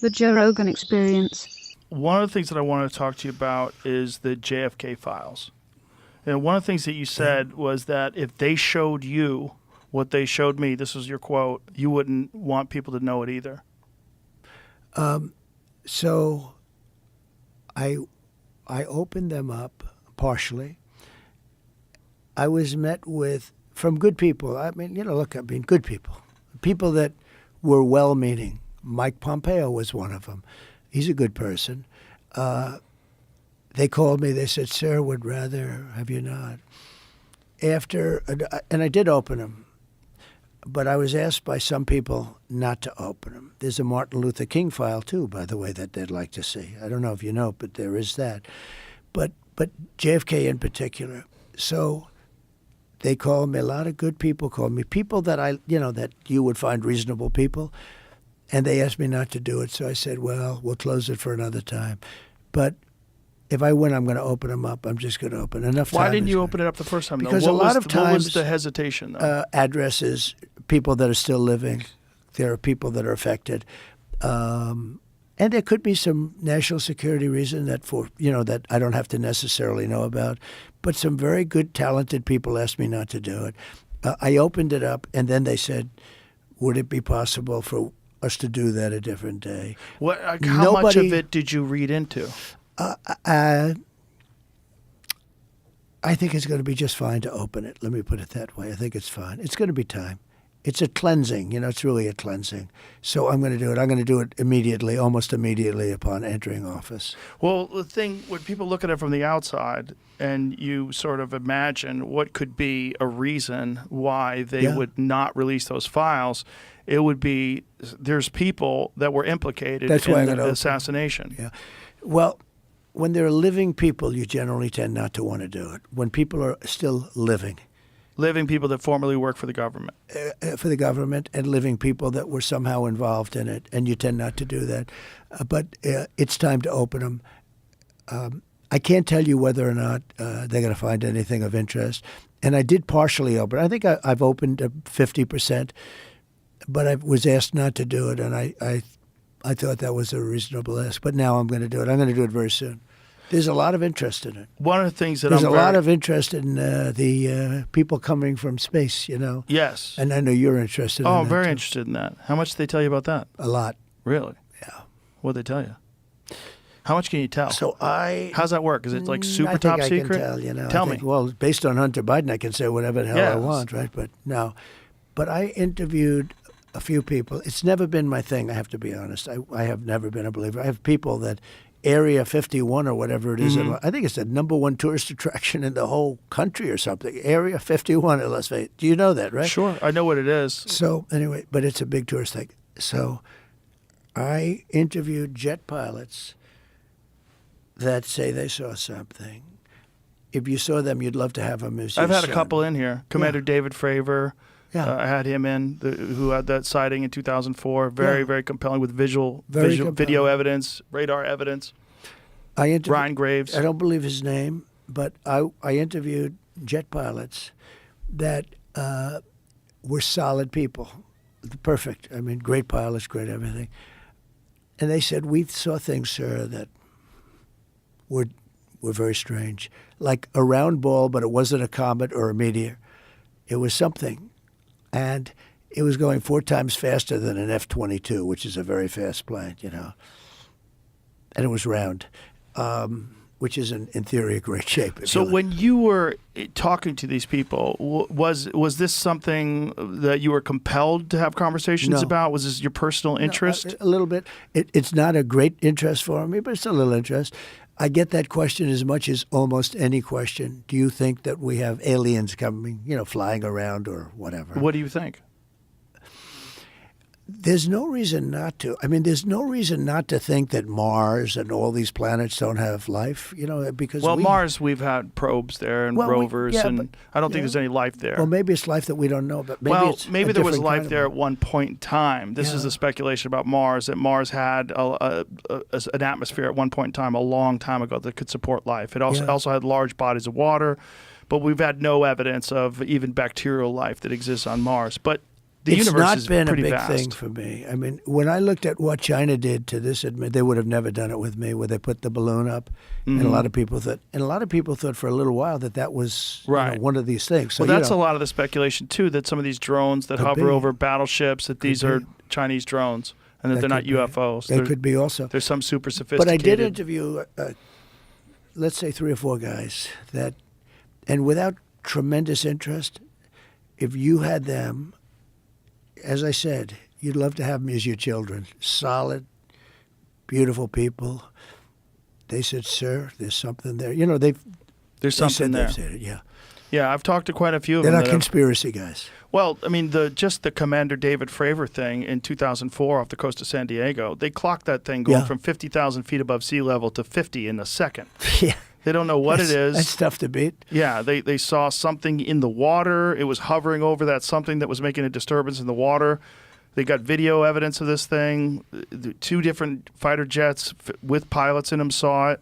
The Joe Rogan Experience. One of the things that I wanted to talk to you about is the JFK files. And one of the things that you said was that if they showed you what they showed me, this was your quote, you wouldn't want people to know it either. So I opened them up partially. I was met with, from good people, good people. People that were well-meaning. Mike Pompeo was one of them. He's a good person. They called me. They said, "Sir, would rather have you not." And I did open them, but I was asked by some people not to open them. There's a Martin Luther King file too, by the way, that they'd like to see. I don't know if you know, but there is that. But JFK in particular. So they called me. A lot of good people called me. People that that you would find reasonable people. And they asked me not to do it, so I said, well, we'll close it for another time. But if I win, I'm going to open them up. I'm just going to open enough time. Why didn't you open it up the first time, though? Because a lot of times, what was the hesitation, though? Addresses, people that are still living. There are people that are affected. And there could be some national security reason that I don't have to necessarily know about. But some very good, talented people asked me not to do it. I opened it up, and then they said, would it be possible for us to do that a different day? How much of it did you read into? I think it's going to be just fine to open it. Let me put it that way. I think it's fine. It's going to be time. It's a cleansing. It's really a cleansing. So I'm going to do it. I'm going to do it immediately, almost immediately upon entering office. Well, the thing, when people look at it from the outside and you sort of imagine what could be a reason why they would not release those files, it would be there's people that were implicated in the assassination. Yeah. Well, when there are living people, you generally tend not to want to do it. When people are still living. Living people that formerly work for the government. For the government, and living people that were somehow involved in it, and you tend not to do that. But it's time to open them. I can't tell you whether or not they're going to find anything of interest. And I did partially open. I think I've opened 50%. But I was asked not to do it, and I thought that was a reasonable ask. But now I'm going to do it. I'm going to do it very soon. There's a lot of interest in it. One of the things that there's a lot of interest in the people coming from space, Yes. And I know you're interested in that. Oh, I'm very interested in that. How much did they tell you about that? A lot. Really? Yeah. What did they tell you? How much can you tell? So how's that work? Is it like super top secret? I can tell, Tell me. Well, based on Hunter Biden, I can say whatever the hell I want, right? But no. But I interviewed a few people. It's never been my thing, I have to be honest. I have never been a believer. I have people that Area 51 or whatever it is, I think it's the #1 tourist attraction in the whole country or something. Area 51 in Las Vegas. Do you know that, right? Sure, I know what it is. So anyway, but it's a big tourist thing. So I interviewed jet pilots that say they saw something. If you saw them, you'd love to have them as your I've had a son. couple in here. Commander David Fravor. Yeah. I had him in, who had that sighting in 2004. Very, very compelling with video evidence, radar evidence. Ryan Graves. I don't believe his name, but I interviewed jet pilots that were solid people. Perfect. I mean, great pilots, great everything. And they said, we saw things, sir, that were very strange. Like a round ball, but it wasn't a comet or a meteor. It was something. And it was going 4 times faster than an F-22, which is a very fast plane, And it was round, which is, in theory, a great shape. So when you were talking to these people, was this something that you were compelled to have conversations about? Was this your personal interest? No, a little bit. It's not a great interest for me, but it's a little interest. I get that question as much as almost any question. Do you think that we have aliens coming, flying around or whatever? What do you think? There's no reason not to. I mean, there's no reason not to think that Mars and all these planets don't have life, because Mars, we've had probes there and rovers, and I don't think there's any life there. Well, maybe it's life that we don't know, but maybe there was life there at one point in time. This is the speculation about Mars, that Mars had an atmosphere at one point in time, a long time ago, that could support life. It also had large bodies of water, but we've had no evidence of even bacterial life that exists on Mars. But the it's universe not is been a pretty big vast. thing for me. I mean, when I looked at what China did to this, they would have never done it with me, where they put the balloon up, and a lot of people thought for a little while that was Right. one of these things. So, Well, that's a lot of the speculation too. That some of these drones that hover be. over battleships, that these are Chinese drones, and that they're not could be. UFOs. They could be also. There's some super But sophisticated. I did interview, let's say, 3 or 4 guys that, and without tremendous interest, if you had them, as I said, you'd love to have them as your children. Solid, beautiful people. They said, "Sir, there's something there." You know, There's they something said there. They've said it, yeah. Yeah, I've talked to quite a few of They're them. not that have- conspiracy guys. Well, I mean, just the Commander David Fravor thing in 2004 off the coast of San Diego, they clocked that thing going Yeah. from 50,000 feet above sea level to 50 in a second. Yeah. They don't know what it is. That's tough to beat. Yeah, they saw something in the water. It was hovering over that something that was making a disturbance in the water. They got video evidence of this thing. 2 different fighter jets with pilots in them saw it.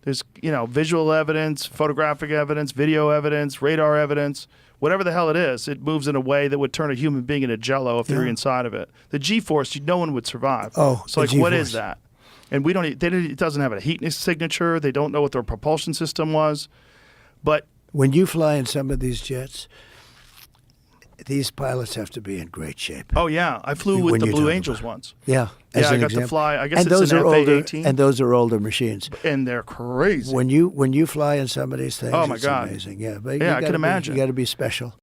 There's, visual evidence, photographic evidence, video evidence, radar evidence. Whatever the hell it is, it moves in a way that would turn a human being into jello if they were inside of it. The G-force, no one would survive. Oh, so the what is G-force. that? And it doesn't have a heat signature. They don't know what their propulsion system was. But When you fly in some of these jets, these pilots have to be in great shape. oh yeah, I flew with When the you're Blue talking Angels about- once. Yeah, Yeah, as I an got to example. fly. I guess and it's those an are older, FA-18. and those are older machines. And they're crazy. When you fly in some of these things, Oh, my it's God. amazing. Yeah, but Yeah, I can imagine. You got to be special.